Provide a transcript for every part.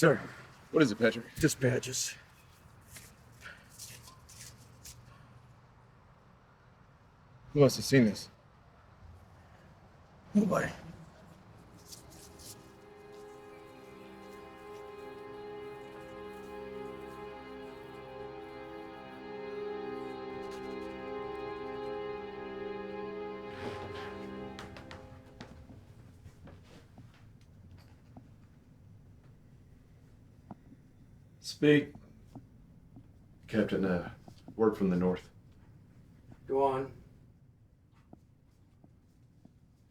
sir. What is it, Patrick? Dispatches. Who must have seen this? Nobody. Speak. Captain, word from the north. Go on.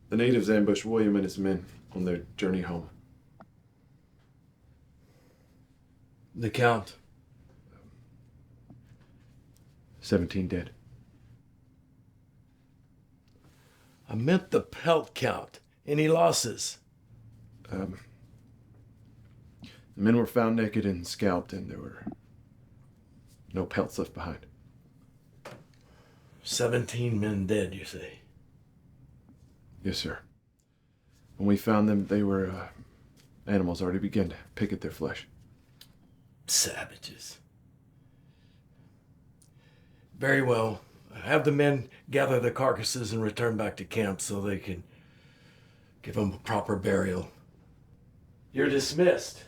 The natives ambushed William and his men on their journey home. The count. 17 dead. I meant the pelt count. Any losses? The men were found naked and scalped, and there were no pelts left behind. 17 men dead, you say? Yes, sir. When we found them, they were animals already began to pick at their flesh. Savages. Very well. Have the men gather the carcasses and return back to camp so they can give them a proper burial. You're dismissed.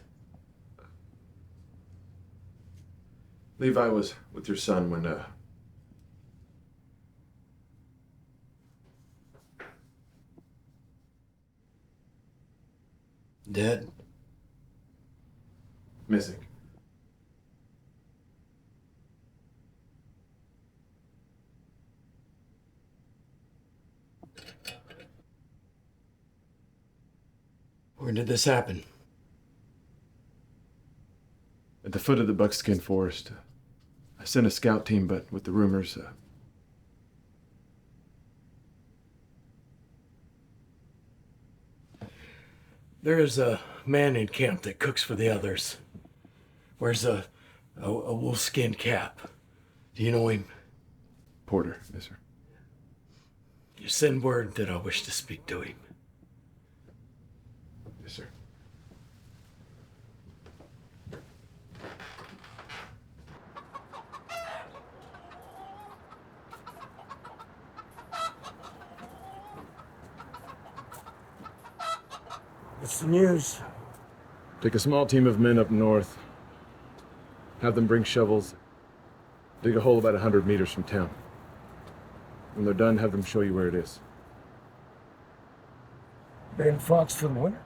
Levi was with your son when, Dead? missing. Where did this happen? At the foot of the Buckskin forest. I sent a scout team, but with the rumors, There is a man in camp that cooks for the others. Wears a wolfskin cap. Do you know him? Porter, yes, sir. You send word that I wish to speak to him. Yes, sir. What's the news? Take a small team of men up north. Have them bring shovels. Dig a hole about 100 meters from town. When they're done, have them show you where it is. Burying Fox for the winter?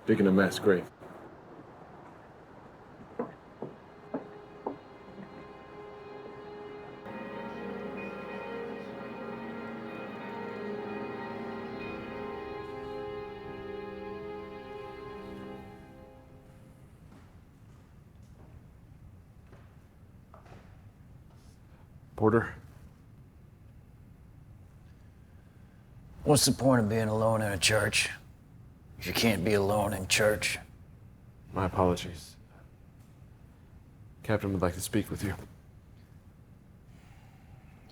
Digging a mass grave. Porter? What's the point of being alone in a church if you can't be alone in church? My apologies. Captain would like to speak with you.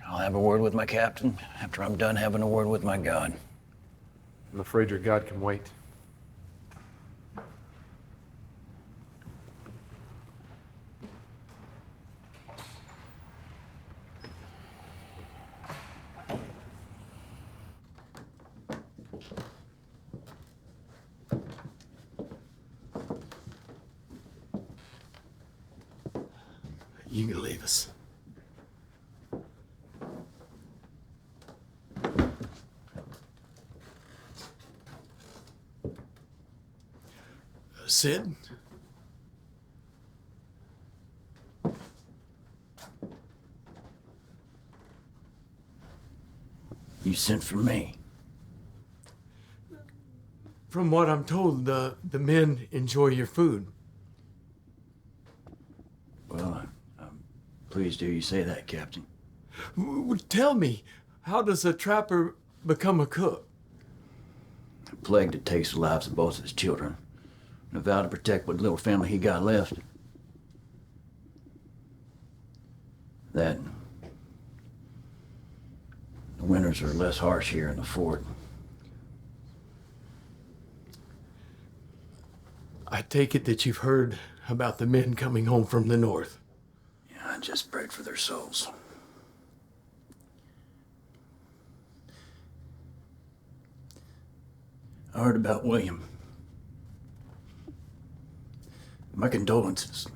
I'll have a word with my captain after I'm done having a word with my God. I'm afraid your God can wait. You can leave us. Sid? You sent for me. From what I'm told, the men enjoy your food. Well, I'm pleased to hear you say that, Captain. Tell me, how does a trapper become a cook? A plague that takes the lives of both of his children. And a vow to protect what little family he got left. That the winters are less harsh here in the fort. I take it that you've heard about the men coming home from the north. Yeah, I just prayed for their souls. I heard about William. My condolences.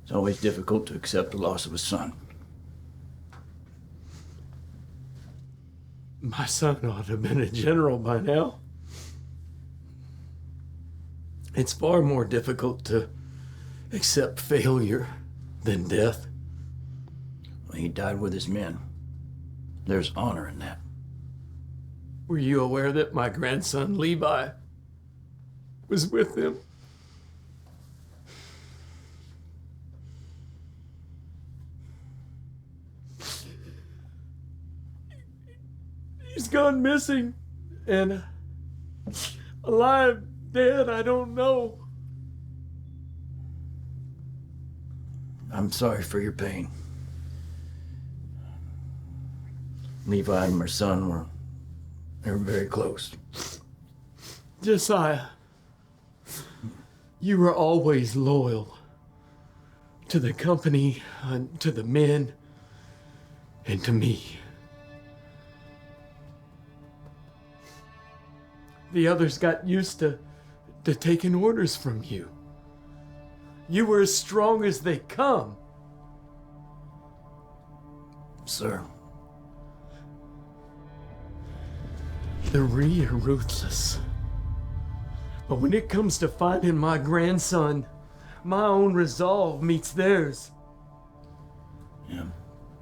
It's always difficult to accept the loss of a son. My son ought to have been a general by now. It's far more difficult to accept failure than death. Well, he died with his men. There's honor in that. Were you aware that my grandson Levi was with them? He's gone missing, and alive, dead, I don't know. I'm sorry for your pain. Levi and my son they were very close. Josiah, you were always loyal to the company, to the men, and to me. The others got used to taking orders from you. You were as strong as they come. Sir. The Ree are ruthless. But when it comes to finding my grandson, my own resolve meets theirs. Yeah.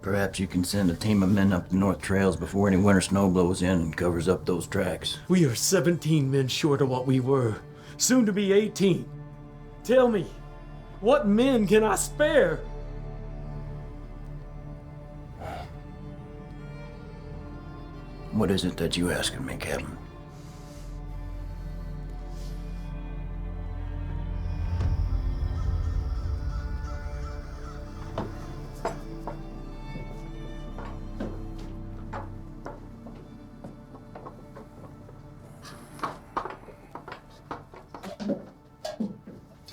Perhaps you can send a team of men up the north trails before any winter snow blows in and covers up those tracks. We are 17 men short of what we were, soon to be 18. Tell me, what men can I spare? What is it that you asking me, Captain?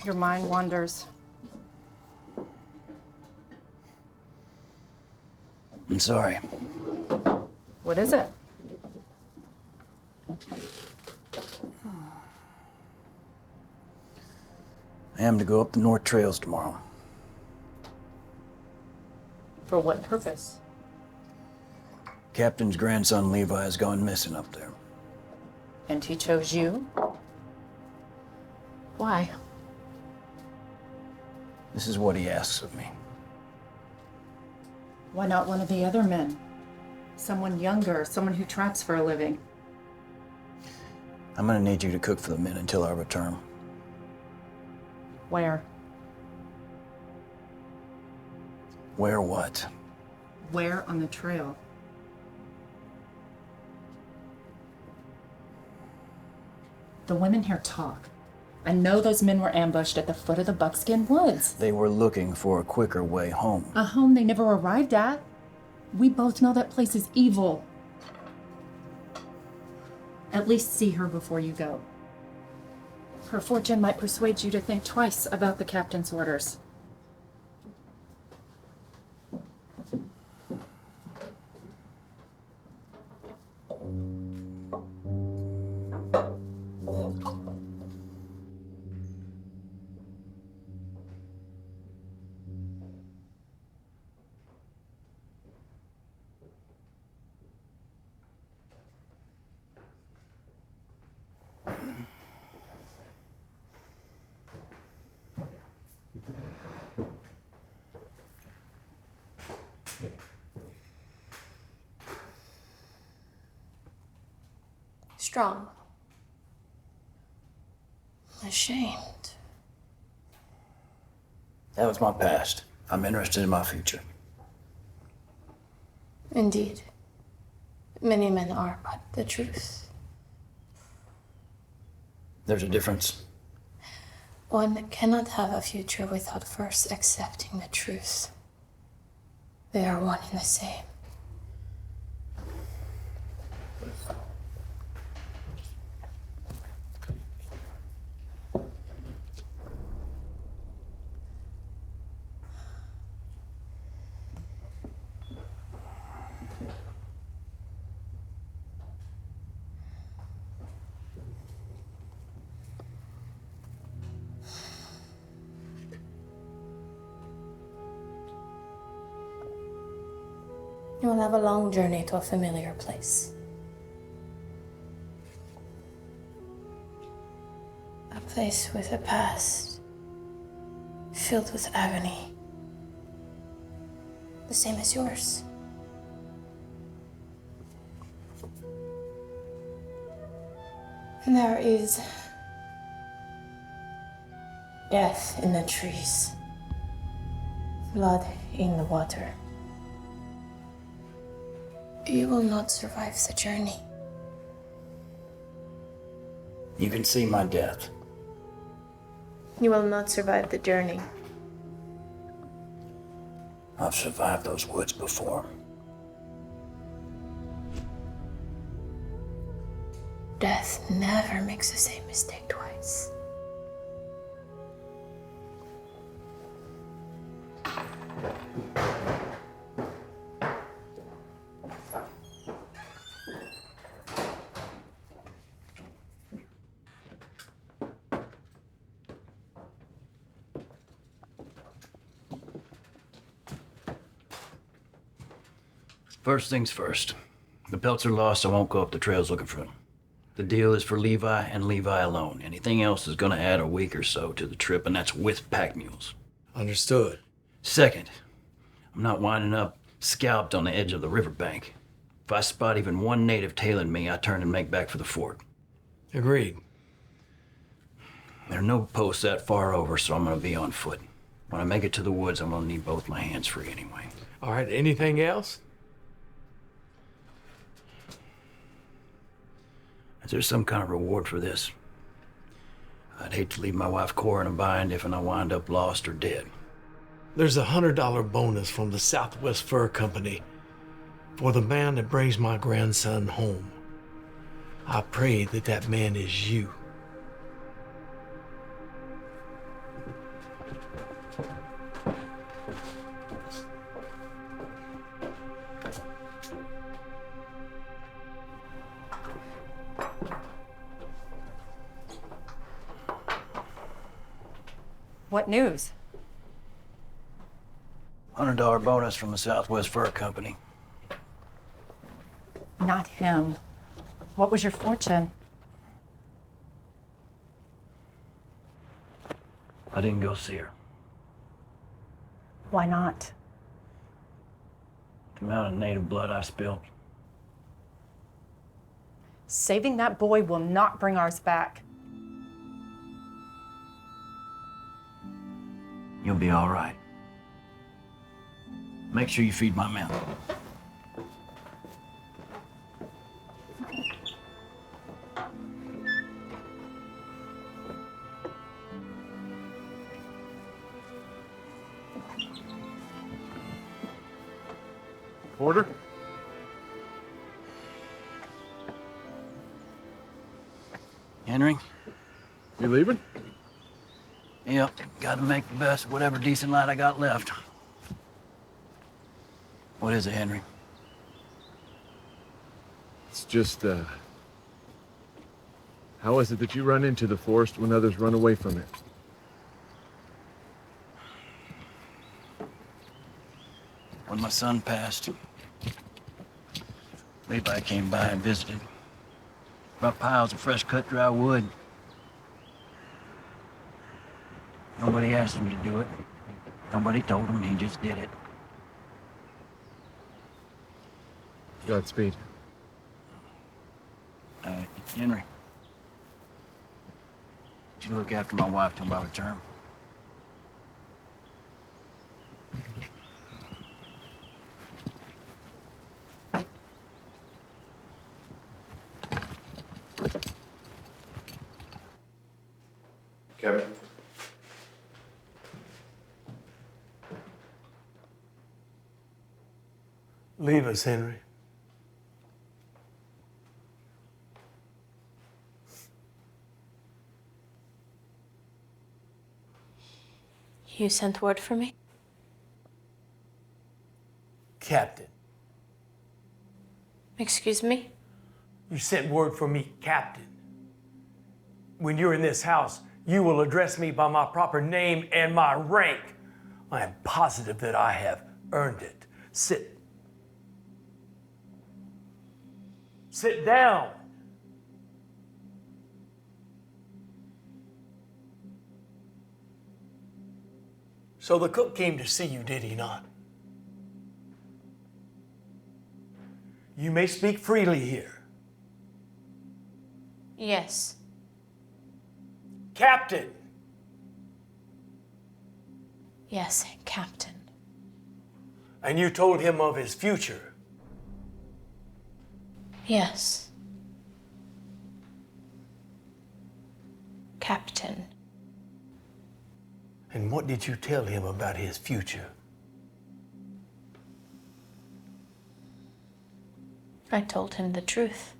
Your mind wanders. I'm sorry. What is it? I am to go up the north trails tomorrow. For what purpose? Captain's grandson Levi has gone missing up there. And he chose you? Why? This is what he asks of me. Why not one of the other men? Someone younger, someone who tracks for a living. I'm gonna need you to cook for the men until I return. Where? Where what? Where on the trail? The women here talk. I know those men were ambushed at the foot of the Buckskin woods. They were looking for a quicker way home. A home they never arrived at. We both know that place is evil. At least see her before you go. Her fortune might persuade you to think twice about the captain's orders. Strong. Ashamed. That was my past. I'm interested in my future. Indeed. Many men are, but the truth. There's a difference. One cannot have a future without first accepting the truth. They are one and the same. You will have a long journey to a familiar place. A place with a past filled with agony. The same as yours. There is death in the trees, blood in the water. You will not survive the journey. You can see my death. You will not survive the journey. I've survived those woods before. Death never makes the same mistake twice. First things first. The pelts are lost, I won't go up the trails looking for them. The deal is for Levi and Levi alone. Anything else is gonna add a week or so to the trip, and that's with pack mules. Understood. Second, I'm not winding up scalped on the edge of the riverbank. If I spot even one native tailing me, I turn and make back for the fort. Agreed. There are no posts that far over, so I'm gonna be on foot. When I make it to the woods, I'm gonna need both my hands free anyway. All right, anything else? Is there some kind of reward for this? I'd hate to leave my wife Cora in a bind if I wind up lost or dead. There's a $100 bonus from the Southwest Fur Company for the man that brings my grandson home. I pray that that man is you. What news? $100 bonus from the Southwest Fur Company. Not him. What was your fortune? I didn't go see her. Why not? The amount of native blood I spilled. Saving that boy will not bring ours back. You'll be all right. Make sure you feed my men. Porter? Henry? You leaving? Yep, gotta make the best of whatever decent light I got left. What is it, Henry? It's just, how is it that you run into the forest when others run away from it? When my son passed, Levi came by and visited. Brought piles of fresh cut dry wood. Nobody asked him to do it. Nobody told him, he just did it. Godspeed. Henry, did you look after my wife till I return? Kevin? Leave us, Henry. You sent word for me? Captain. Excuse me? You sent word for me, Captain. When you're in this house, you will address me by my proper name and my rank. I am positive that I have earned it. Sit. Sit down. So the cook came to see you, did he not? You may speak freely here. Yes. Captain! Yes, Captain. And you told him of his future. Yes. Captain. And what did you tell him about his future? I told him the truth.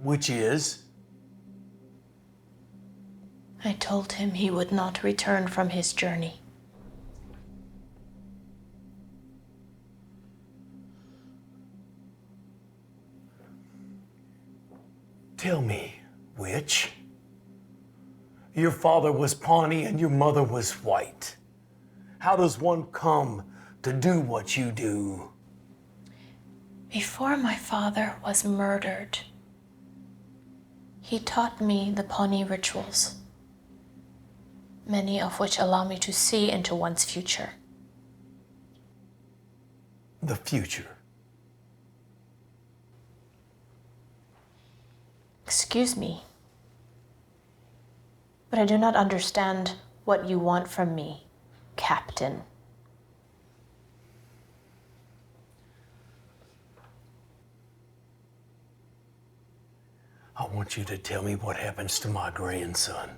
Which is? I told him he would not return from his journey. Tell me, witch. Your father was Pawnee and your mother was white. How does one come to do what you do? Before my father was murdered, he taught me the Pawnee rituals, many of which allow me to see into one's future. The future. Excuse me, but I do not understand what you want from me, Captain. I want you to tell me what happens to my grandson.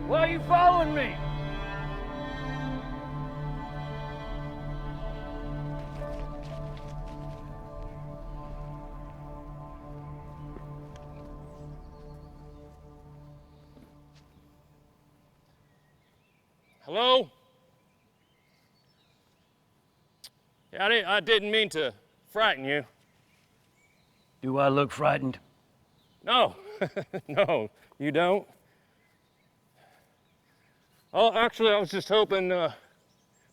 Why are you following me? Hello? Yeah, I didn't mean to frighten you. Do I look frightened? No, no, you don't. Oh, actually, I was just hoping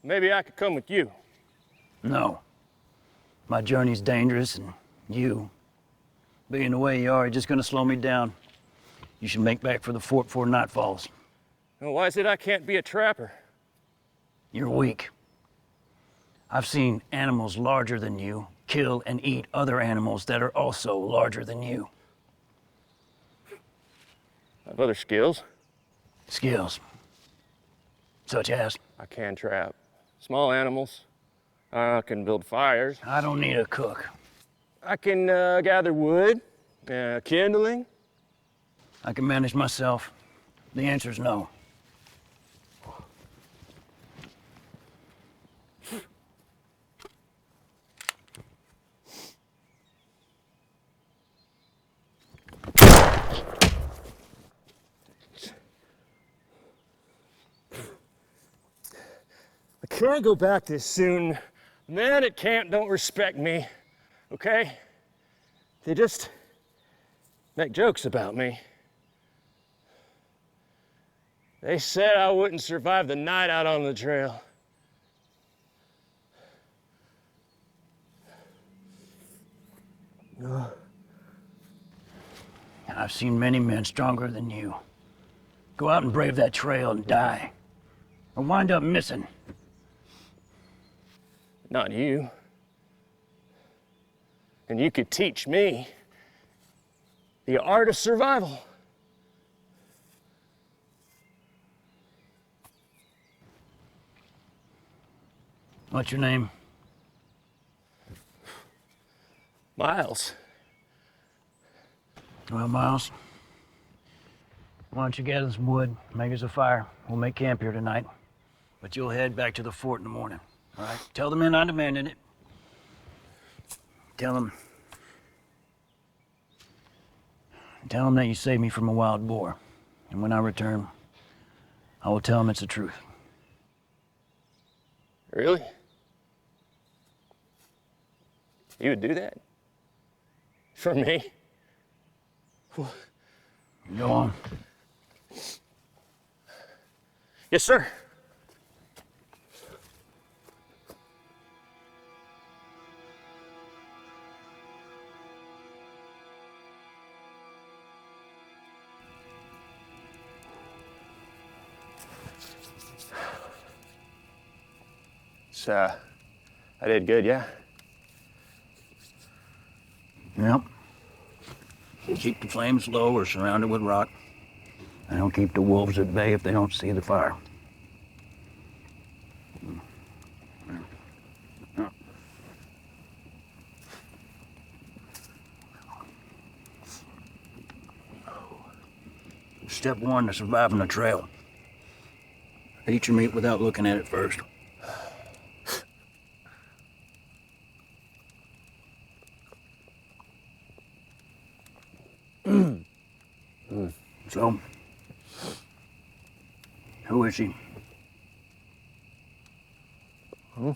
maybe I could come with you. No. My journey's dangerous, and you, being the way you are just gonna slow me down. You should make back for the fort before night falls. Well, why is it I can't be a trapper? You're weak. I've seen animals larger than you kill and eat other animals that are also larger than you. I have other skills. Skills. Such as? I can trap small animals. I can build fires. I don't need a cook. I can gather wood, kindling. I can manage myself. The answer's no. I can't go back this soon. Men at camp don't respect me, okay? They just make jokes about me. They said I wouldn't survive the night out on the trail. I've seen many men stronger than you go out and brave that trail and die, or wind up missing. Not you. And you could teach me the art of survival. What's your name? Miles. Well, Miles, why don't you gather some wood, make us a fire. We'll make camp here tonight. But you'll head back to the fort in the morning, all right? Tell the men I demanded it. Tell them Tell him that you saved me from a wild boar. And when I return, I will tell him it's the truth. Really? You would do that? For me? Go on. Yes, sir. So, I did good, yeah? Yep. Keep the flames low or surrounded with rock. And don't keep the wolves at bay if they don't see the fire. Step one to surviving the trail. Eat your meat without looking at it first. So, who is she? Huh?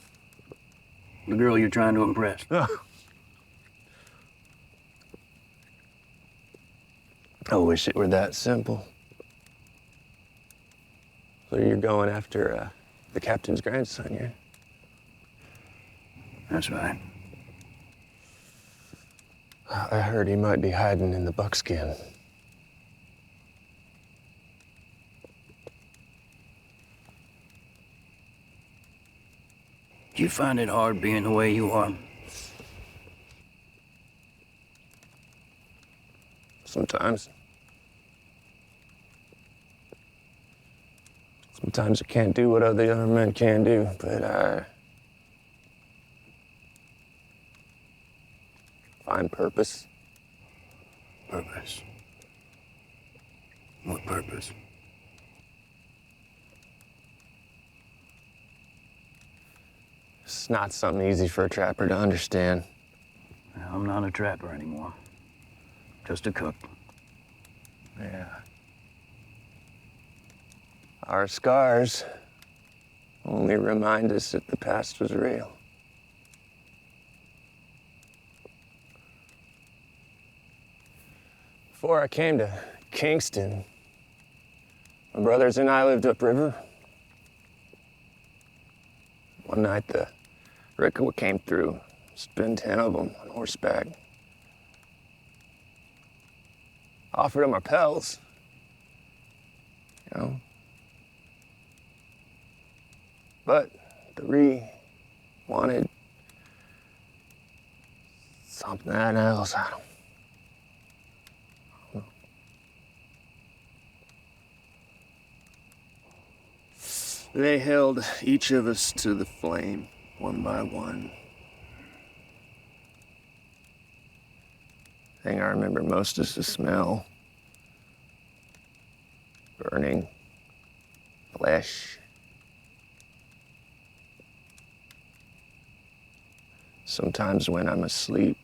The girl you're trying to impress. I wish it were that simple. So you're going after the captain's grandson, yeah? That's right. I heard he might be hiding in the Buckskin. Do you find it hard being the way you are? Sometimes. Sometimes I can't do what other men can do, but I find purpose. Purpose. What purpose? It's not something easy for a trapper to understand. I'm not a trapper anymore. Just a cook. Yeah. Our scars only remind us that the past was real. Before I came to Kingston, my brothers and I lived upriver. One night, the Rickowa came through. There's been 10 of them on horseback. Offered them our pelts, you know. But the Ree wanted something else. I don't know. They held each of us to the flame, one by one. The thing I remember most is the smell. Burning flesh. Sometimes when I'm asleep,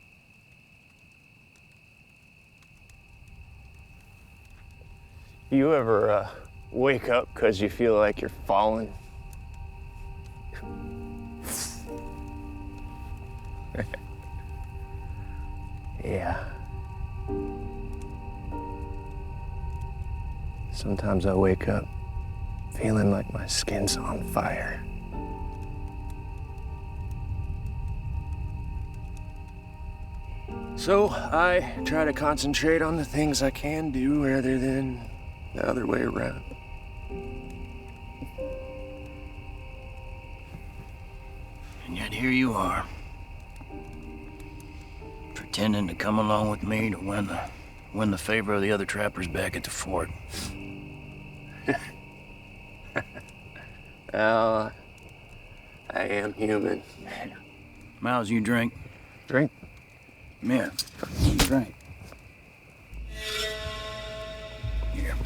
you ever wake up because you feel like you're falling? Yeah. Sometimes I wake up feeling like my skin's on fire. So I try to concentrate on the things I can do rather than the other way around. And yet here you are, pretending to come along with me to win the favor of the other trappers back at the fort. Well, I am human. Miles, you drink? Drink? Yeah, you drink. Here.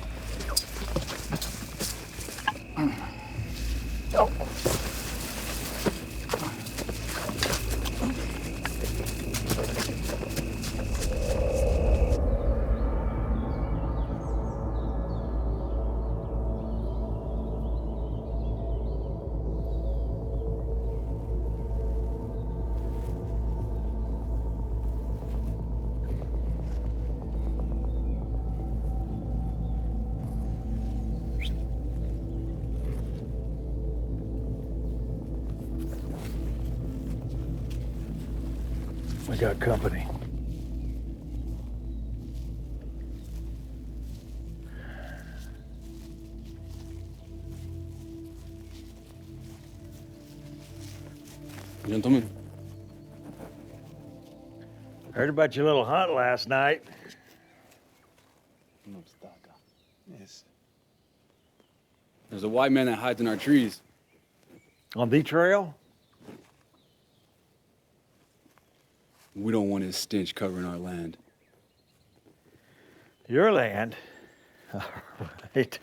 I got company. Gentlemen. Heard about your little hunt last night. Yes. There's a white man that hides in our trees. On the trail? We don't want his stench covering our land. Your land? All right.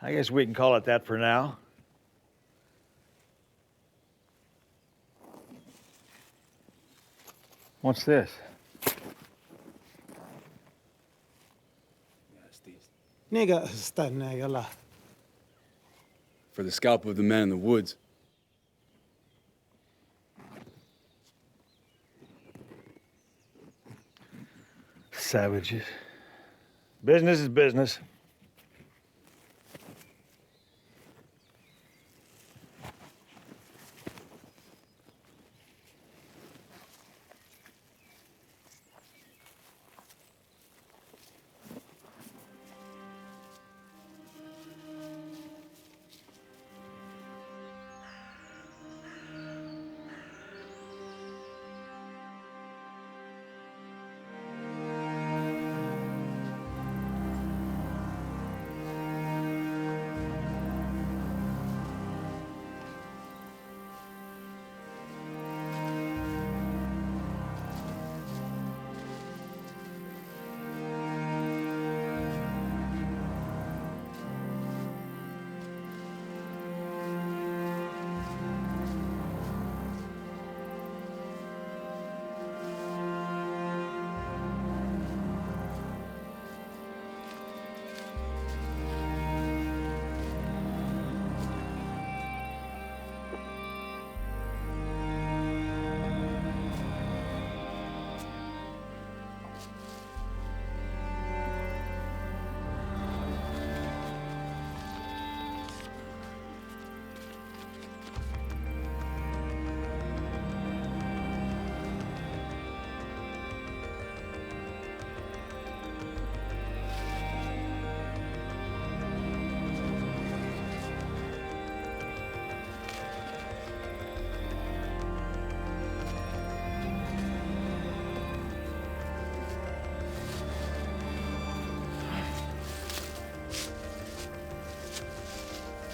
I guess we can call it that for now. What's this? Nigga, stanna yalla. For the scalp of the man in the woods. Savages. Business is business.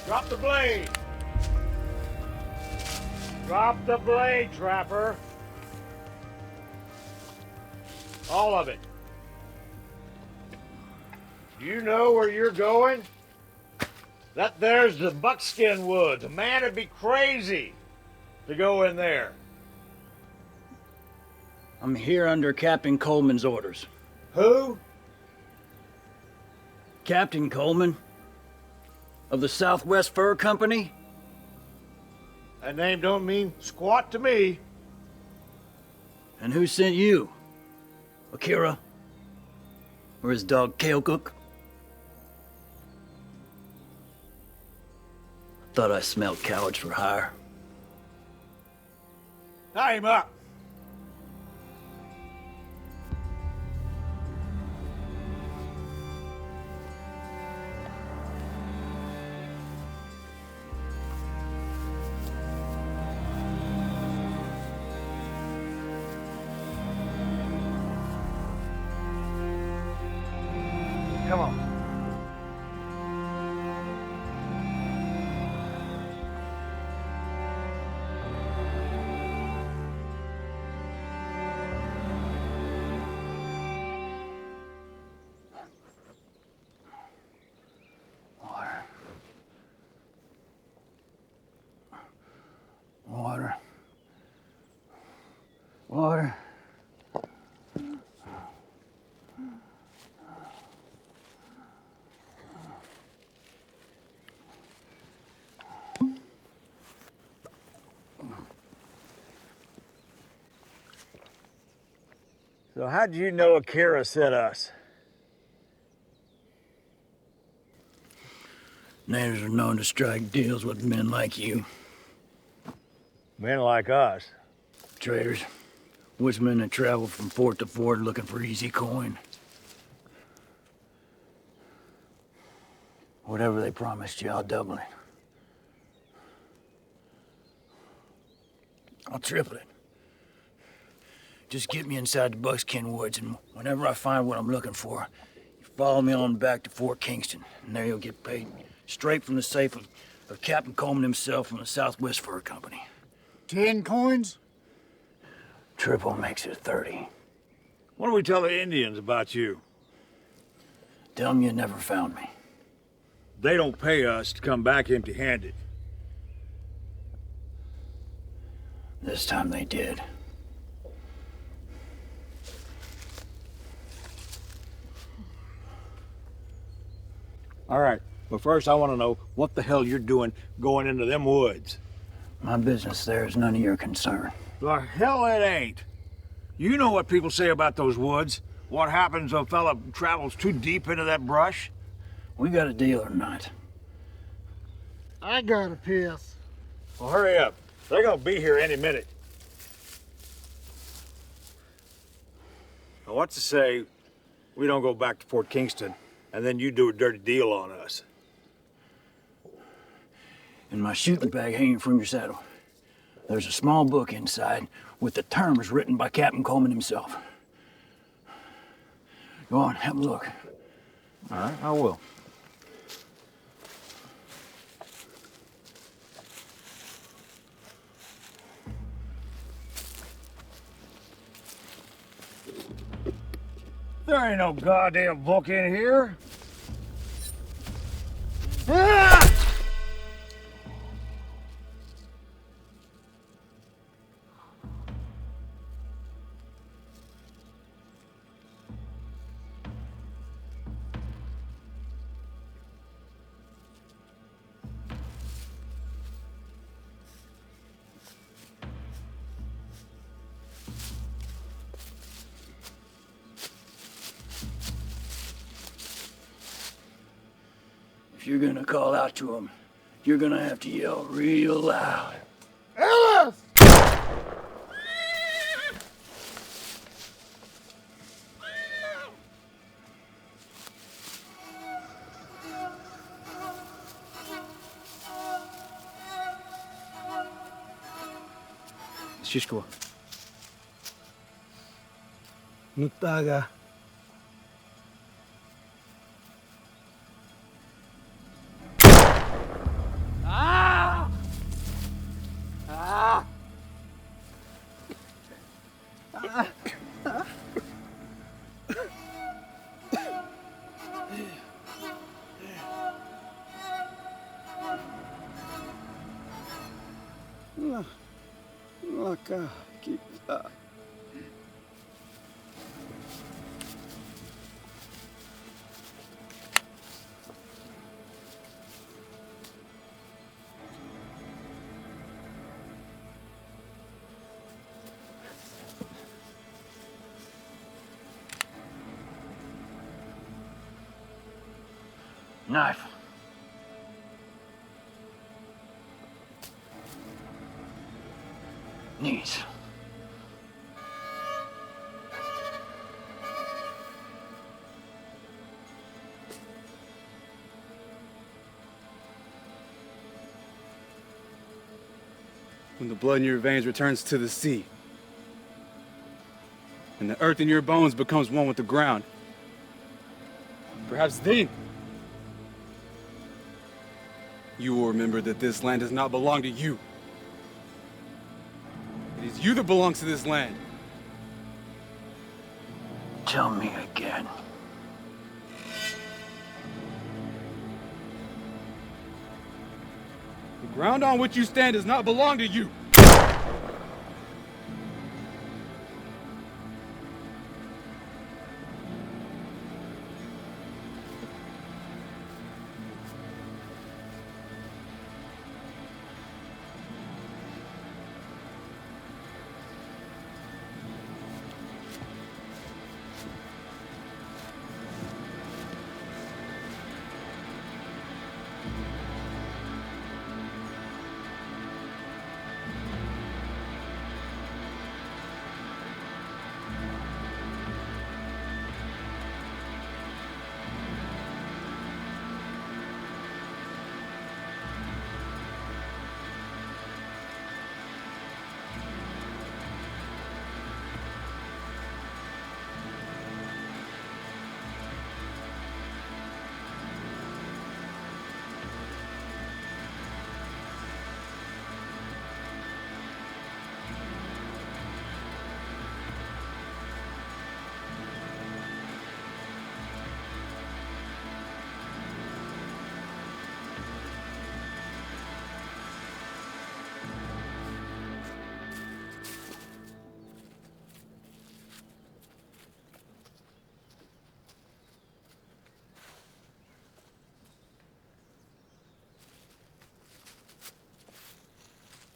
Drop the blade! Drop the blade, Trapper! All of it. You know where you're going? That there's the Buckskin Woods. A man would be crazy to go in there. I'm here under Captain Coleman's orders. Who? Captain Coleman? Of the Southwest Fur Company? That name don't mean squat to me. And who sent you? Akira? Or his dog Kalecook? Thought I smelled cowards for hire. Tie him up. Come on. Water. Water. So how did you know Akira sent us? Natives are known to strike deals with men like you. Men like us. Traders. Woodsmen that travel from fort to fort looking for easy coin. Whatever they promised you, I'll double it. I'll triple it. Just get me inside the Buckskin woods, and whenever I find what I'm looking for, you follow me on back to Fort Kingston, and there you'll get paid straight from the safe of Captain Coleman himself from the Southwest Fur Company. 10 coins? Triple makes it 30. What do we tell the Indians about you? Tell them you never found me. They don't pay us to come back empty-handed. This time they did. All right, but first I want to know what the hell you're doing going into them woods. My business there is none of your concern. The hell it ain't. You know what people say about those woods. What happens if a fella travels too deep into that brush? We got a deal or not? I got a piss. Well, hurry up. They're gonna be here any minute. Now, what's to say we don't go back to Fort Kingston and then you do a dirty deal on us? In my shooting bag hanging from your saddle, there's a small book inside with the terms written by Captain Coleman himself. Go on, have a look. All right, I will. There ain't no goddamn book in here. Ah! If you're gonna call out to him, you're gonna have to yell real loud. Ellis! Всичко. Nutaga. Laka, kita. Knife. Knees. When the blood in your veins returns to the sea, and the earth in your bones becomes one with the ground, perhaps then you will remember that this land does not belong to you. It is you that belongs to this land. Tell me again. The ground on which you stand does not belong to you.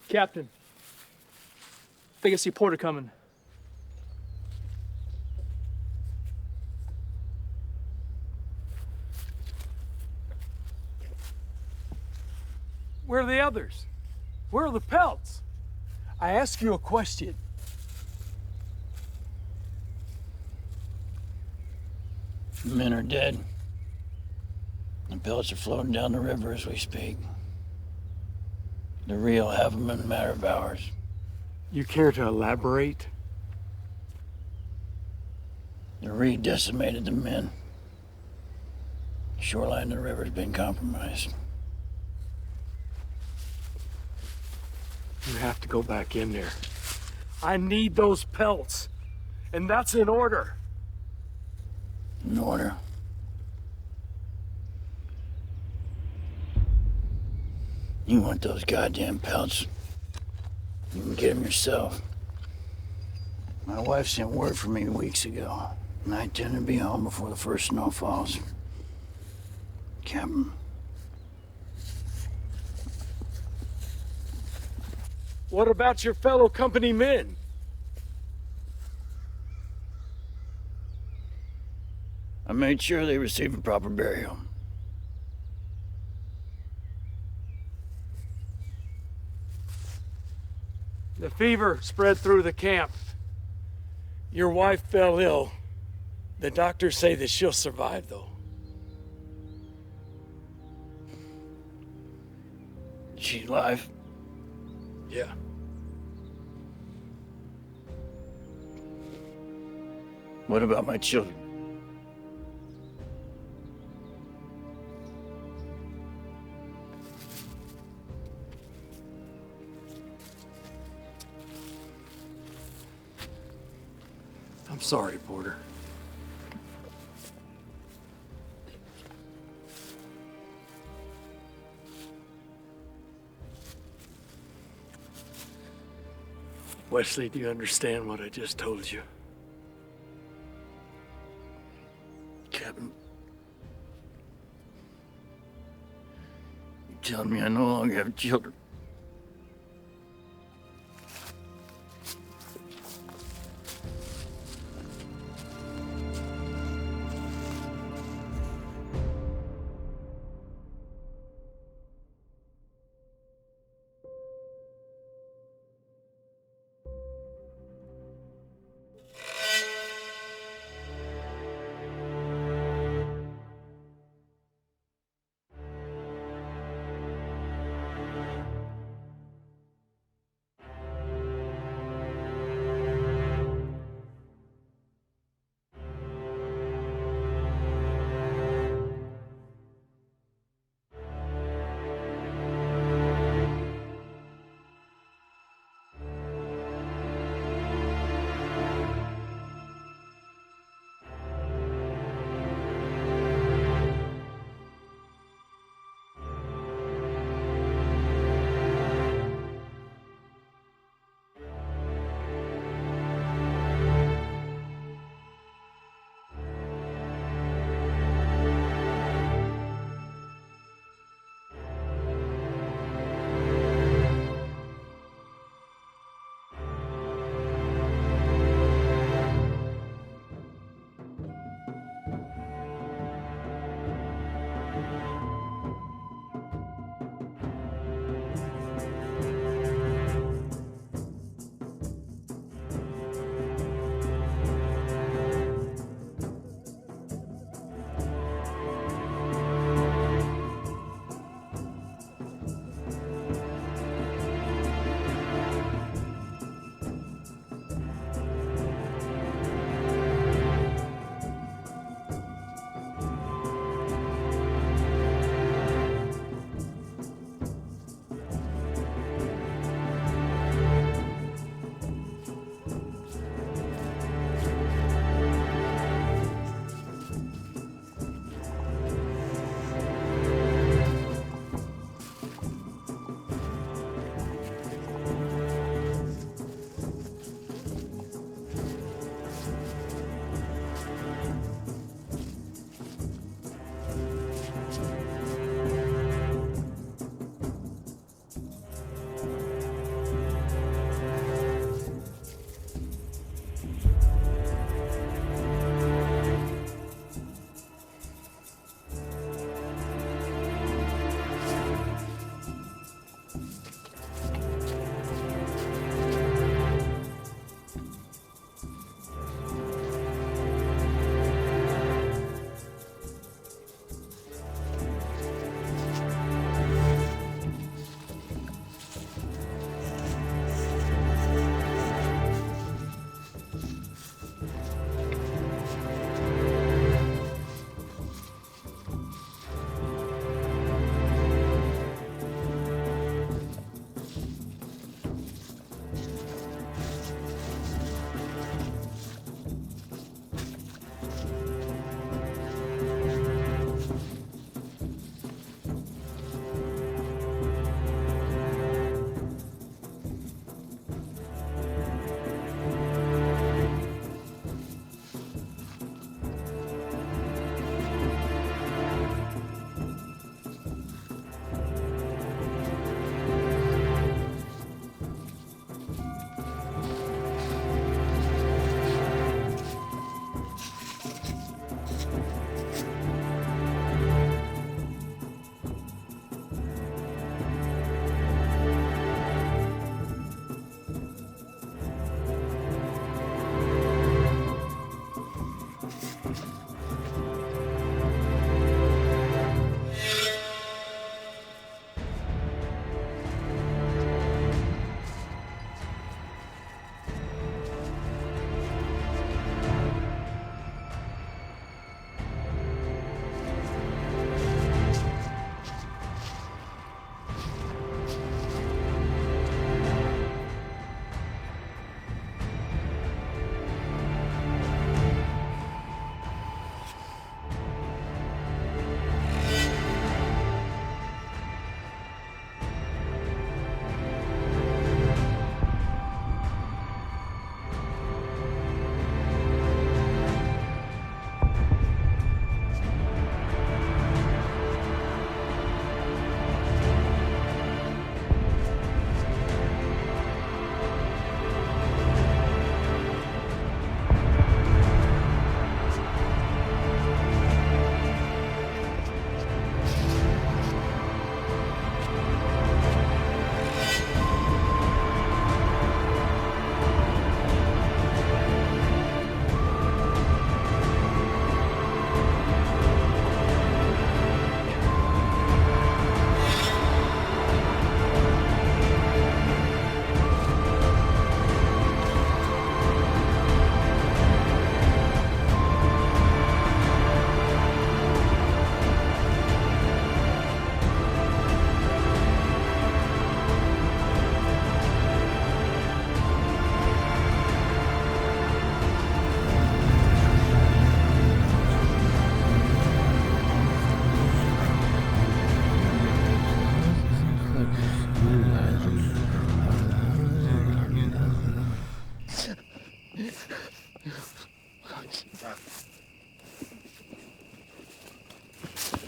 Captain, I think I see Porter coming. Where are the others? Where are the pelts? I ask you a question. The men are dead. The pelts are floating down the river as we speak. The Rio will have them in a matter of hours. You care to elaborate? The Rio decimated the men. The shoreline of the river's been compromised. You have to go back in there. I need those pelts. And that's an order. An order? You want those goddamn pelts? You can get them yourself. My wife sent word for me weeks ago, and I intend to be home before the first snow falls. Captain. What about your fellow company men? I made sure they receive a proper burial. The fever spread through the camp. Your wife fell ill. The doctors say that she'll survive, though. She's alive? Yeah. What about my children? I'm sorry, Porter. Wesley, do you understand what I just told you? Captain. You're telling me I no longer have children?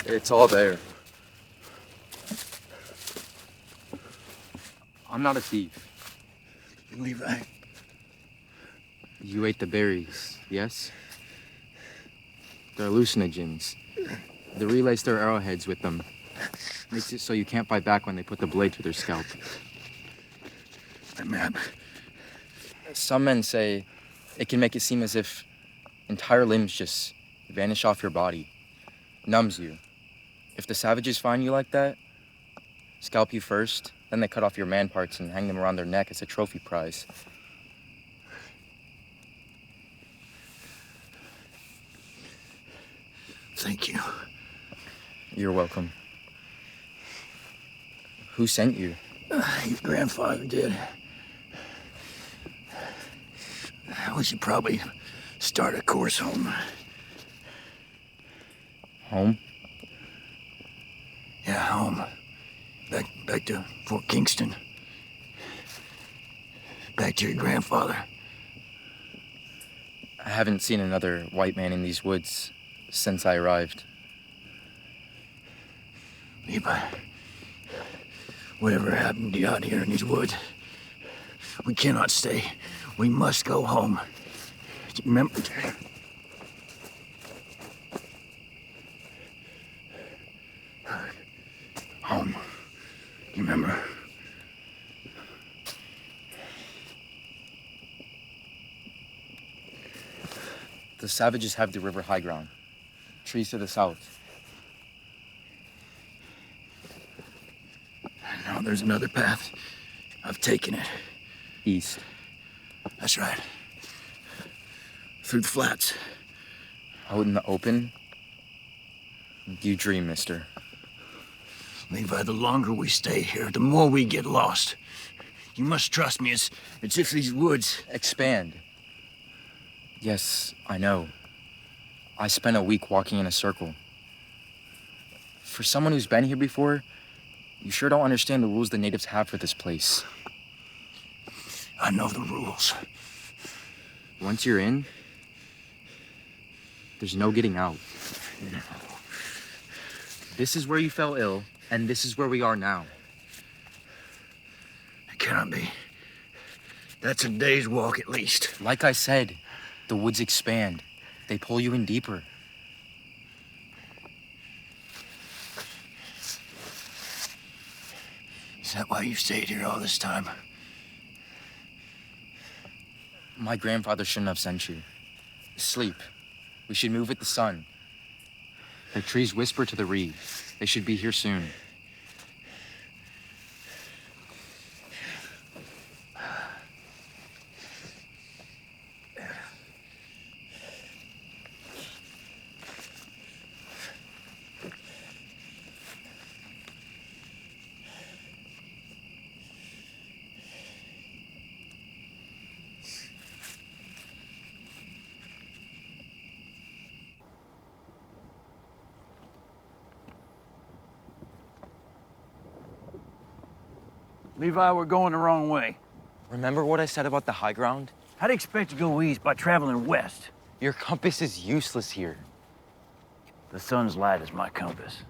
It's all there. I'm not a thief. Levi. You ate the berries, yes? They're hallucinogens. They relace their arrowheads with them. Makes it so you can't fight back when they put the blade through their scalp. The map. Some men say it can make it seem as if entire limbs just vanish off your body. Numbs you. If the savages find you like that, scalp you first, then they cut off your man parts and hang them around their neck as a trophy prize. Thank you. You're welcome. Who sent you? Your grandfather did. We should probably start a course home. Home? Yeah, home. Back to Fort Kingston. Back to your grandfather. I haven't seen another white man in these woods since I arrived. Levi, whatever happened to you out here in these woods, we cannot stay. We must go home. Remember? Home. You remember? The savages have the river high ground. Trees to the south. Now there's another path. I've taken it. East. That's right. Through the flats. Out in the open? You dream, mister. Levi, the longer we stay here, the more we get lost. You must trust me. It's if these woods... Expand. Yes, I know. I spent a week walking in a circle. For someone who's been here before, you sure don't understand the rules the natives have for this place. I know the rules. Once you're in, there's no getting out. This is where you fell ill, and this is where we are now. It cannot be. That's a day's walk at least. Like I said, the woods expand. They pull you in deeper. Is that why you stayed here all this time? My grandfather shouldn't have sent you. Sleep. We should move with the sun. The trees whisper to the reed. They should be here soon. Levi, we're going the wrong way. Remember what I said about the high ground? How do you expect to go east by traveling west? Your compass is useless here. The sun's light is my compass.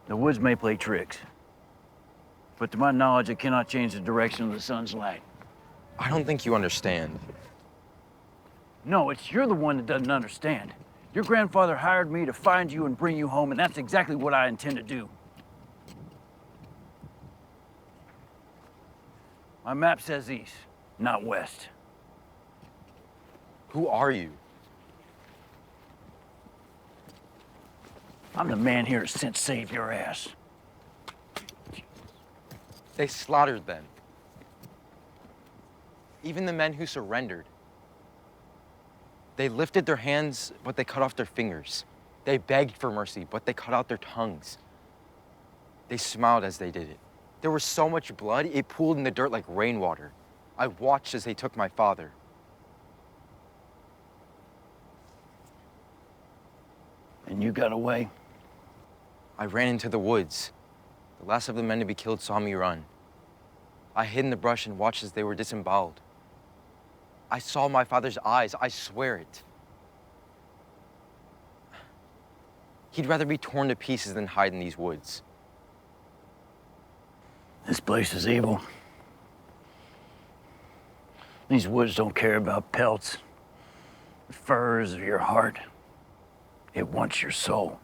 The woods may play tricks, but to my knowledge, it cannot change the direction of the sun's light. I don't think you understand. No, it's you're the one that doesn't understand. Your grandfather hired me to find you and bring you home, and that's exactly what I intend to do. My map says east, not west. Who are you? I'm the man here since saved your ass. They slaughtered them. Even the men who surrendered. They lifted their hands, but they cut off their fingers. They begged for mercy, but they cut out their tongues. They smiled as they did it. There was so much blood, it pooled in the dirt like rainwater. I watched as they took my father. And you got away? I ran into the woods. The last of the men to be killed saw me run. I hid in the brush and watched as they were disemboweled. I saw my father's eyes, I swear it. He'd rather be torn to pieces than hide in these woods. This place is evil. These woods don't care about pelts, furs, or your heart. It wants your soul.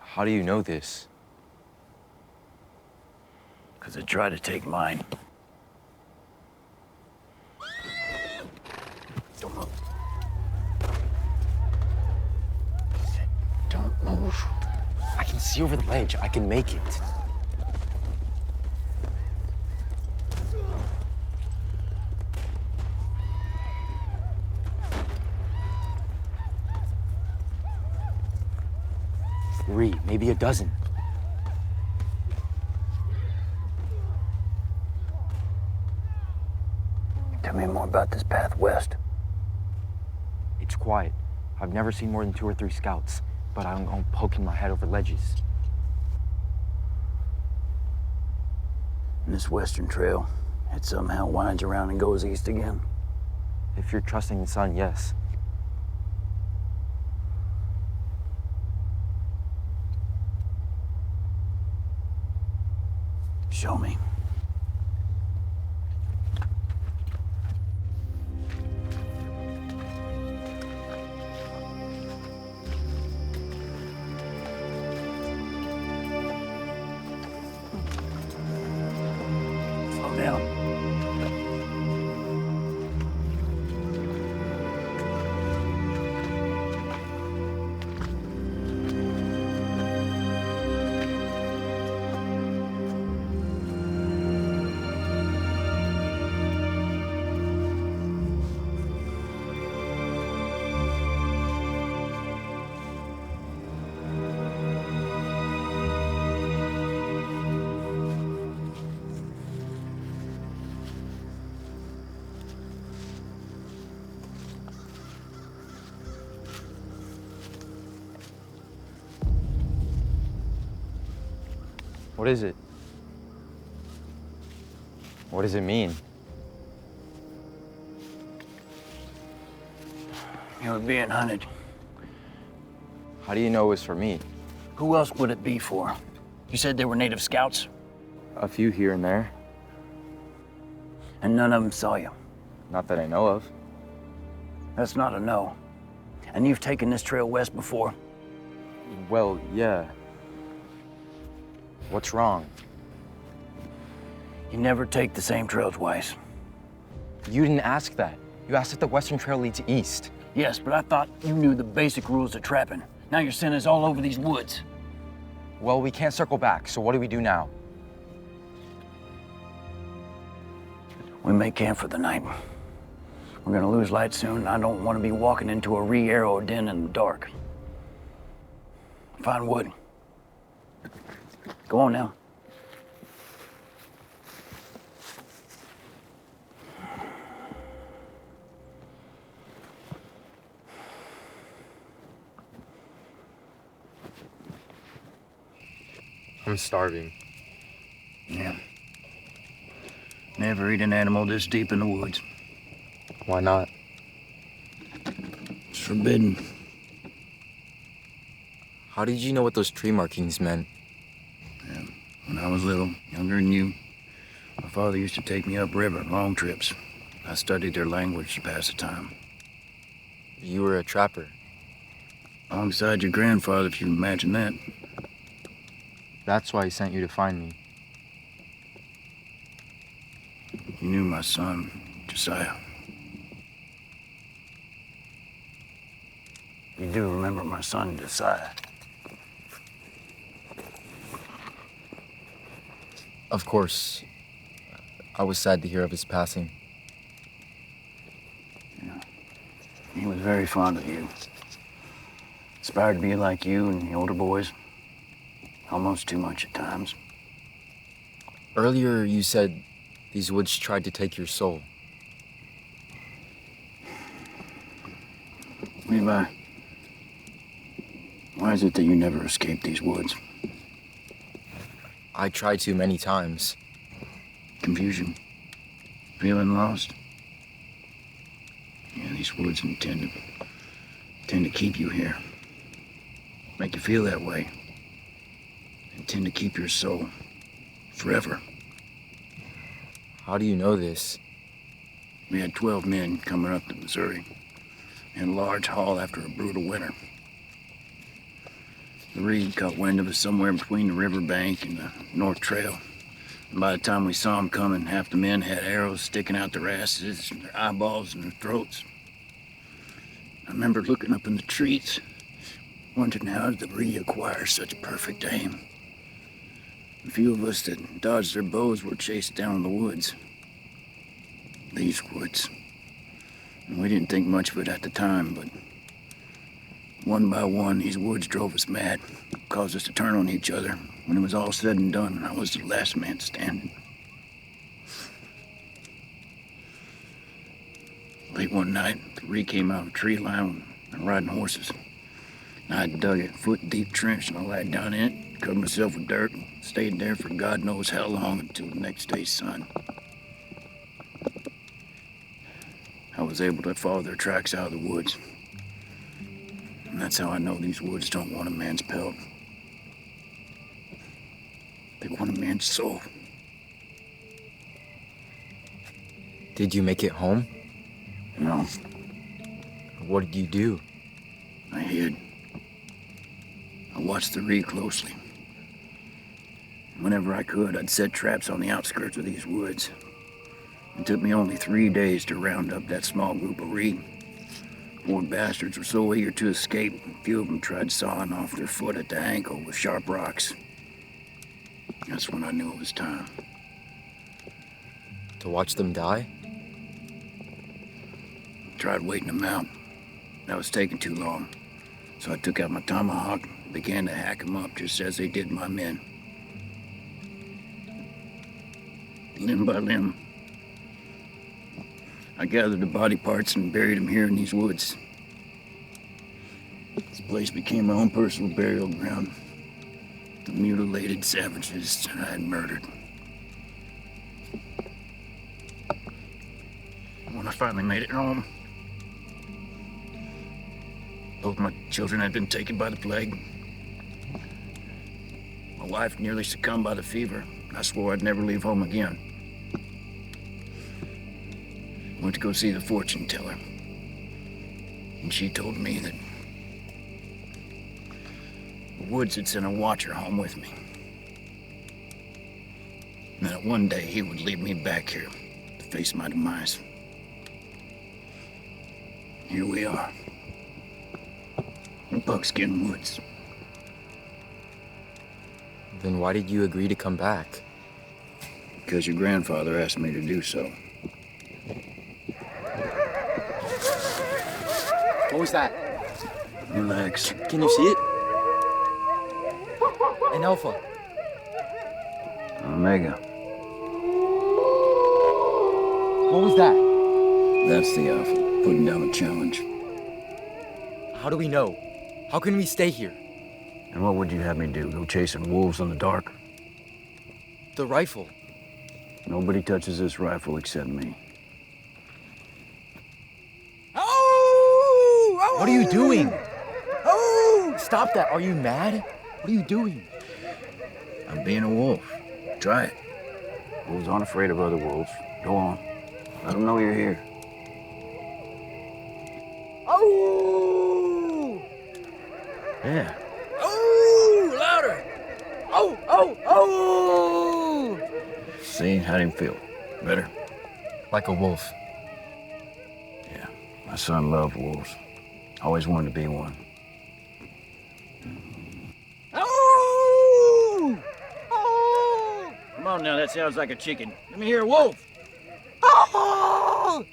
How do you know this? Because it tried to take mine. Don't move. Don't move. I can see over the ledge. I can make it. Three, maybe a dozen. Tell me more about this path west. It's quiet. I've never seen more than 2 or 3 scouts, but I'm poking my head over ledges. And this western trail, it somehow winds around and goes east again. If you're trusting the sun, yes. Show me. Slow down. What is it? What does it mean? You were being hunted. How do you know it was for me? Who else would it be for? You said they were native scouts? A few here and there. And none of them saw you? Not that I know of. That's not a no. And you've taken this trail west before? Well, yeah. What's wrong? You never take the same trail twice. You didn't ask that. You asked if the Western Trail leads east. Yes, but I thought you knew the basic rules of trapping. Now your scent is all over these woods. Well, we can't circle back, so what do we do now? We make camp for the night. We're gonna lose light soon, and I don't want to be walking into a re-arrow den in the dark. Find wood. Go on now. I'm starving. Yeah. Never eat an animal this deep in the woods. Why not? It's forbidden. How did you know what those tree markings meant? Yeah. When I was little, younger than you, my father used to take me upriver, long trips. I studied their language to pass the time. You were a trapper. Alongside your grandfather, if you can imagine that. That's why he sent you to find me. You knew my son, Josiah. You do remember my son, Josiah. Of course. I was sad to hear of his passing. Yeah. He was very fond of you. Aspired to be like you and the older boys. Almost too much at times. Earlier, you said these woods tried to take your soul. Levi, why is it that you never escaped these woods? I tried to many times. Confusion? Feeling lost? Yeah, these woods tend to keep you here. make you feel that way. Intend to keep your soul forever. How do you know this? We had 12 men coming up to Missouri in a large haul after a brutal winter. The Reed caught wind of us somewhere between the riverbank and the North Trail. And by the time we saw them coming, half the men had arrows sticking out their asses, and their eyeballs, and their throats. I remember looking up in the trees, wondering how did the Reed acquire such perfect aim. A few of us that dodged their bows were chased down in the woods. These woods. And we didn't think much of it at the time, but one by one, these woods drove us mad, caused us to turn on each other. When it was all said and done, I was the last man standing. Late one night, the Reed came out of a tree line and riding horses. I dug a foot-deep trench and I laid down in it, covered myself with dirt, and stayed there for God knows how long until the next day's sun. I was able to follow their tracks out of the woods. And that's how I know these woods don't want a man's pelt. They want a man's soul. Did you make it home? No, What did you do? I hid. I watched the Reed closely. Whenever I could, I'd set traps on the outskirts of these woods. It took me only 3 days to round up that small group of Reed. Poor bastards were so eager to escape, a few of them tried sawing off their foot at the ankle with sharp rocks. That's when I knew it was time. To watch them die? Tried waiting them out. That was taking too long. So I took out my tomahawk and began to hack them up just as they did my men. Limb by limb, I gathered the body parts and buried them here in these woods. This place became my own personal burial ground. The mutilated savages I had murdered. When I finally made it home, both my children had been taken by the plague. My wife nearly succumbed by the fever. I swore I'd never leave home again. Went to go see the fortune teller. And she told me that the woods had sent a watcher home with me. And that one day he would lead me back here to face my demise. Here we are. In Buckskin Woods. Then why did you agree to come back? Because your grandfather asked me to do so. What was that? Relax. Can you see it? An alpha. Omega. What was that? That's the alpha, putting down a challenge. How do we know? How can we stay here? And what would you have me do? Go chasing wolves in the dark? The rifle. Nobody touches this rifle except me. What are you doing? Oh! Stop that. Are you mad? What are you doing? I'm being a wolf. Try it. Wolves aren't afraid of other wolves. Go on. Let them know you're here. Oh! Yeah. Oh! Louder! Oh! Oh! Oh! See, how do you feel? Better? Like a wolf. Yeah. My son loved wolves. Always wanted to be one. Oh! Oh! Come on now, that sounds like a chicken. Let me hear a wolf. Oh!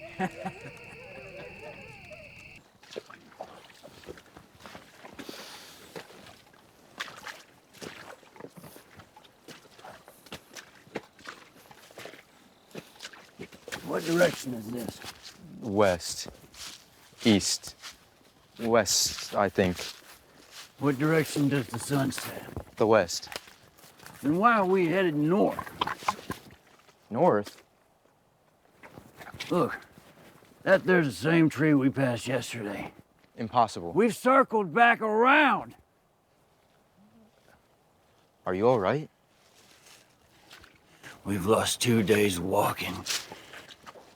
What direction is this? West. East. West, I think. What direction does the sun set? The west. Then why are we headed north? North? Look, that there's the same tree we passed yesterday. Impossible. We've circled back around. Are you all right? We've lost 2 days walking.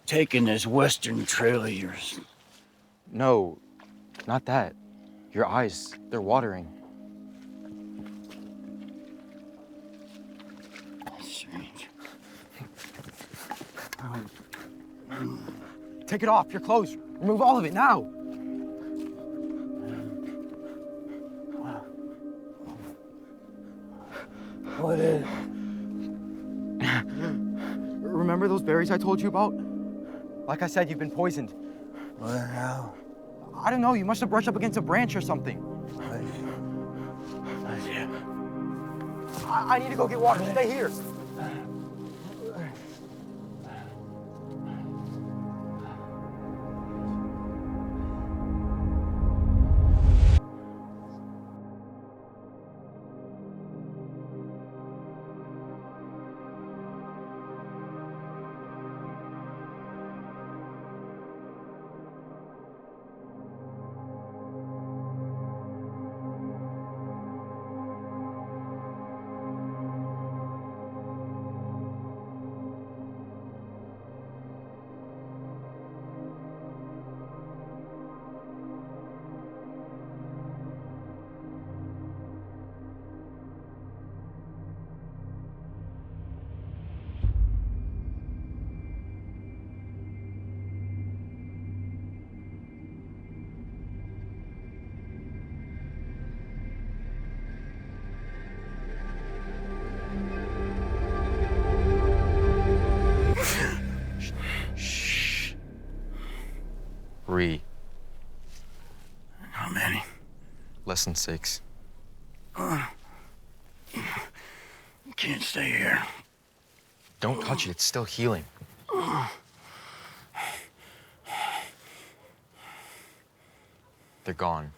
Taking this western trail of yours. No, not that. Your eyes, they're watering. Strange. Take it off, your clothes. Remove all of it now. What is it? Remember those berries I told you about? Like I said, you've been poisoned. What now? I don't know, you must have brushed up against a branch or something. I need to go get water. Stay here. How many? Less than 6. Can't stay here. Don't touch it, it's still healing. They're gone.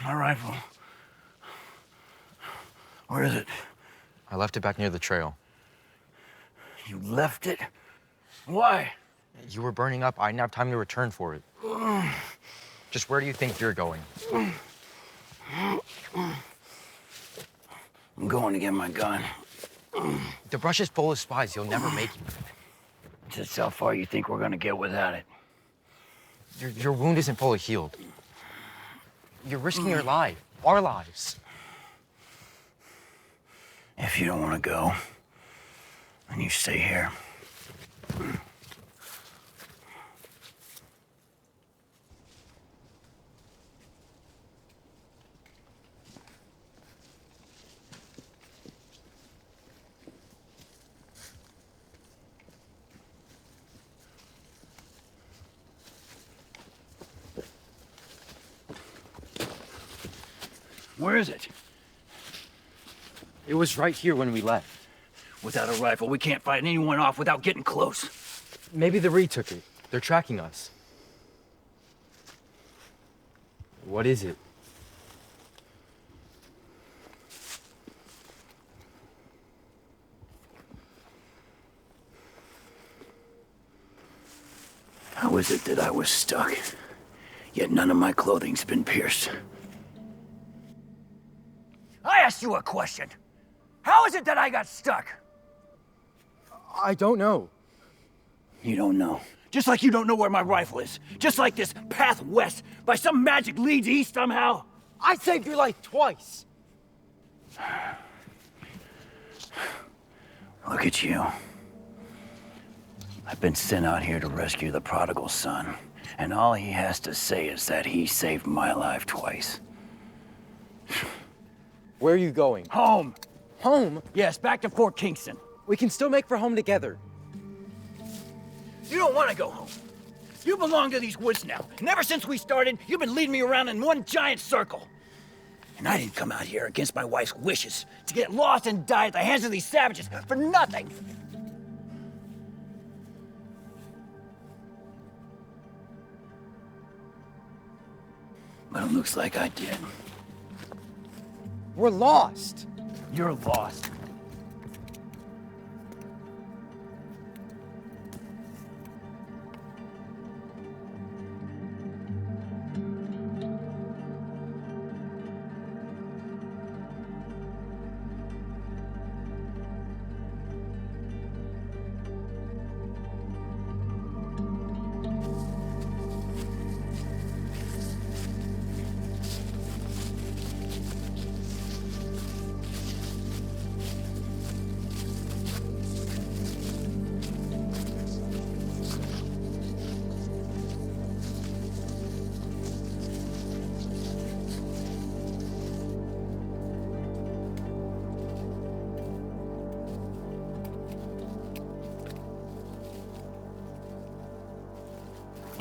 My rifle. Where is it? I left it back near the trail. You left it? Why? You were burning up. I didn't have time to return for it. Just where do you think you're going? I'm going to get my gun. The brush is full of spies. You'll never make it. Just how far you think we're gonna get without it? Your wound isn't fully healed. You're risking your life, our lives. If you don't want to go, then you stay here. Where is it? It was right here when we left. Without a rifle, we can't fight anyone off without getting close. Maybe the Reed took it. They're tracking us. What is it? How is it that I was stuck, yet none of my clothing's been pierced? I asked you a question. How is it that I got stuck? I don't know. You don't know. Just like you don't know where my rifle is. Just like this path west, by some magic, leads east somehow. I saved your life twice. Look at you. I've been sent out here to rescue the prodigal son, and all he has to say is that he saved my life twice. Where are you going? Home. Home? Yes, back to Fort Kingston. We can still make for home together. You don't want to go home. You belong to these woods now. And ever since we started, you've been leading me around in one giant circle. And I didn't come out here against my wife's wishes to get lost and die at the hands of these savages for nothing. But it looks like I did. We're lost. You're lost.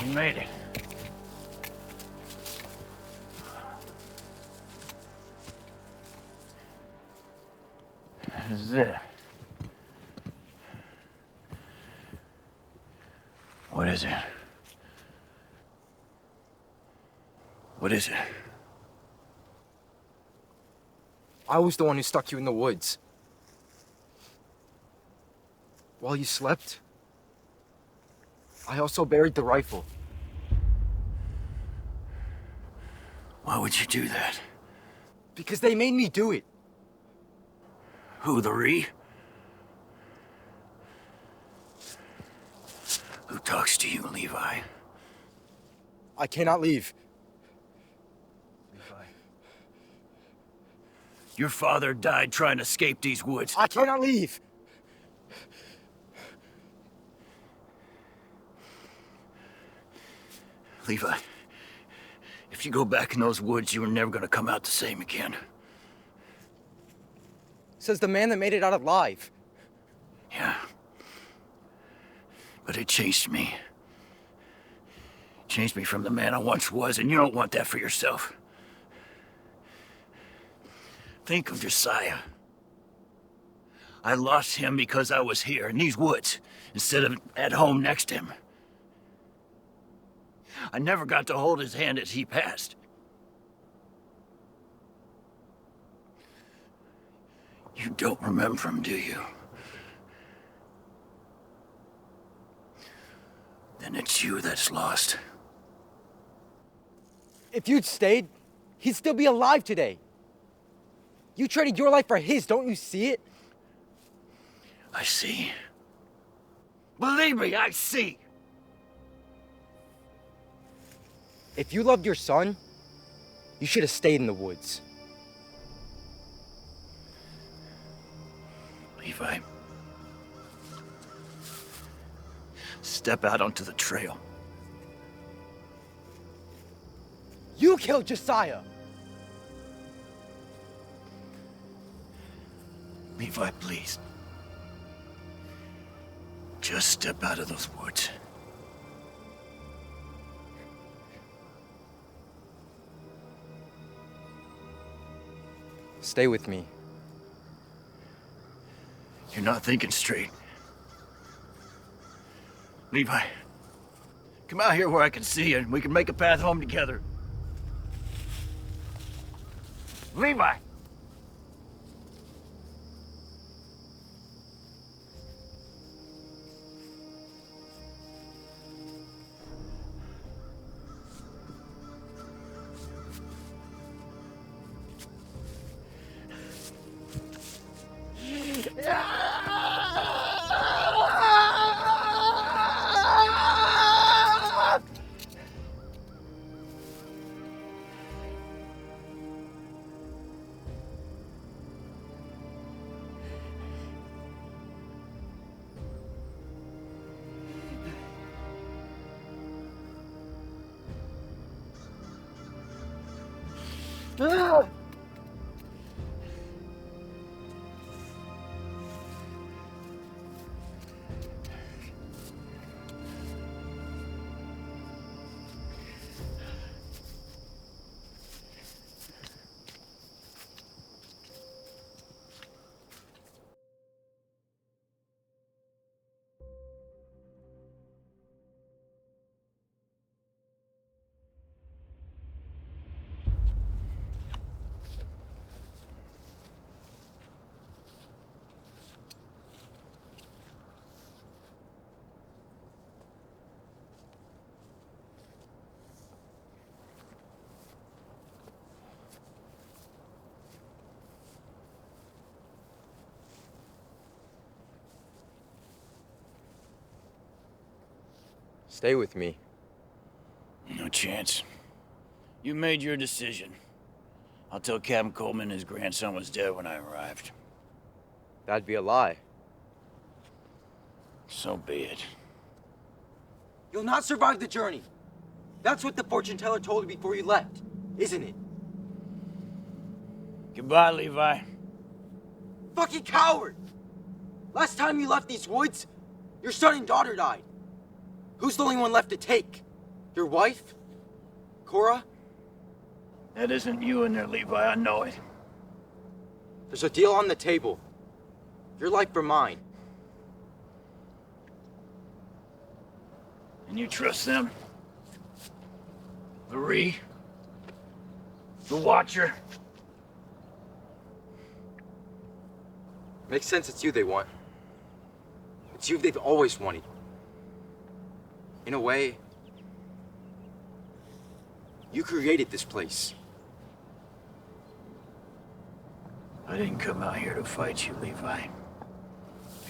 You made it. This is it. What is it? What is it? I was the one who stuck you in the woods. While you slept, I also buried the rifle. Why would you do that? Because they made me do it. Who, the Ree? Who talks to you, Levi? I cannot leave. Levi. Your father died trying to escape these woods. I cannot leave. Levi, if you go back in those woods, you are never gonna come out the same again. Says the man that made it out alive. Yeah. But it changed me. Changed me from the man I once was, and you don't want that for yourself. Think of Josiah. I lost him because I was here in these woods instead of at home next to him. I never got to hold his hand as he passed. You don't remember him, do you? Then it's you that's lost. If you'd stayed, he'd still be alive today. You traded your life for his, don't you see it? I see. Believe me, I see. If you loved your son, you should have stayed in the woods. Levi. Step out onto the trail. You killed Josiah! Levi, please. Just step out of those woods. Stay with me. You're not thinking straight. Levi, come out here where I can see you and we can make a path home together. Levi! Stay with me. No chance. You made your decision. I'll tell Captain Coleman his grandson was dead when I arrived. That'd be a lie. So be it. You'll not survive the journey. That's what the fortune teller told you before you left, isn't it? Goodbye, Levi. Fucking coward! Last time you left these woods, your son and daughter died. Who's the only one left to take? Your wife? Cora? That isn't you in there, Levi. I know it. There's a deal on the table. Your life for mine. And you trust them? Marie? The Watcher? Makes sense it's you they want. It's you they've always wanted. In a way, you created this place. I didn't come out here to fight you, Levi. I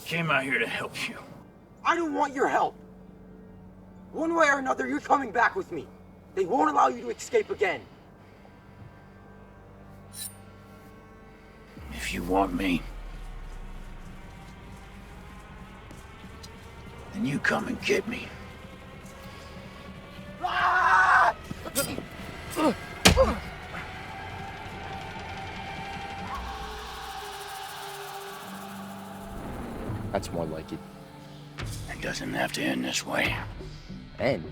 came out here to help you. I don't want your help. One way or another, you're coming back with me. They won't allow you to escape again. If you want me, then you come and get me. That's more like it. It doesn't have to end this way. And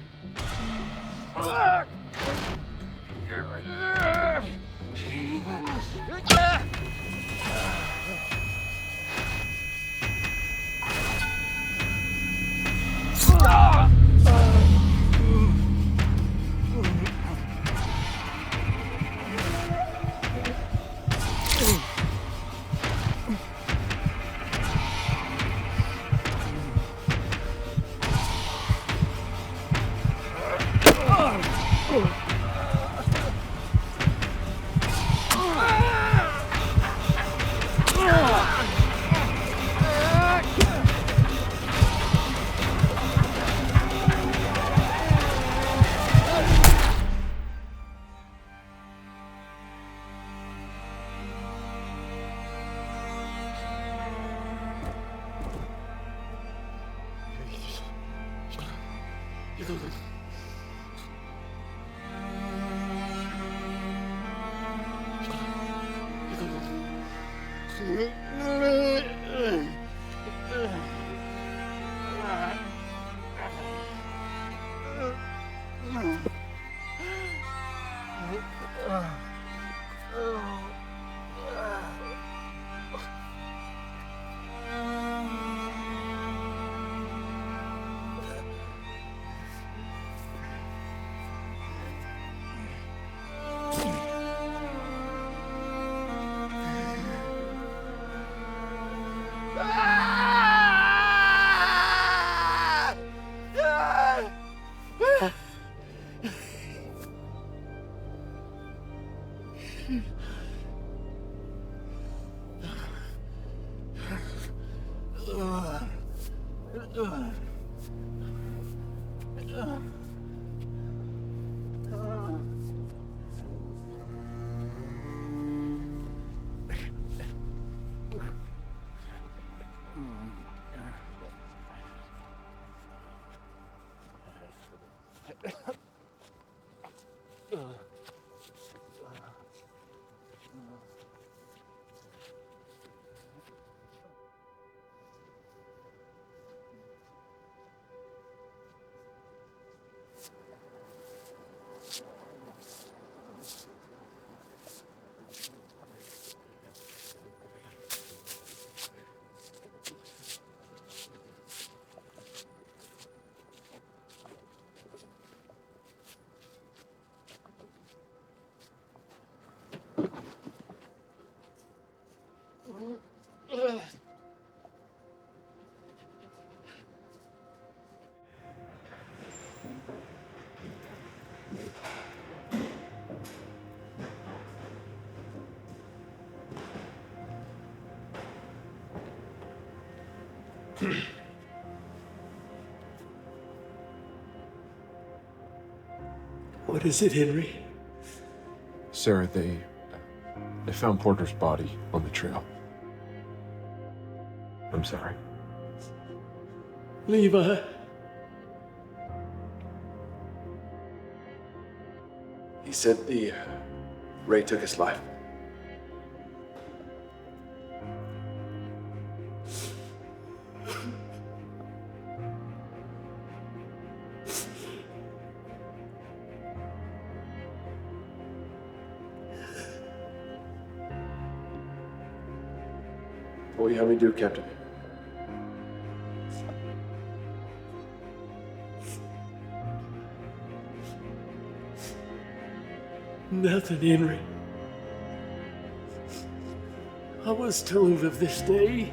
What is it, Henry? Sarah, they found Porter's body on the trail. I'm sorry. Levi. He said Ray took his life. What will you have me do, Captain? Nothing, Henry. I was told of this day.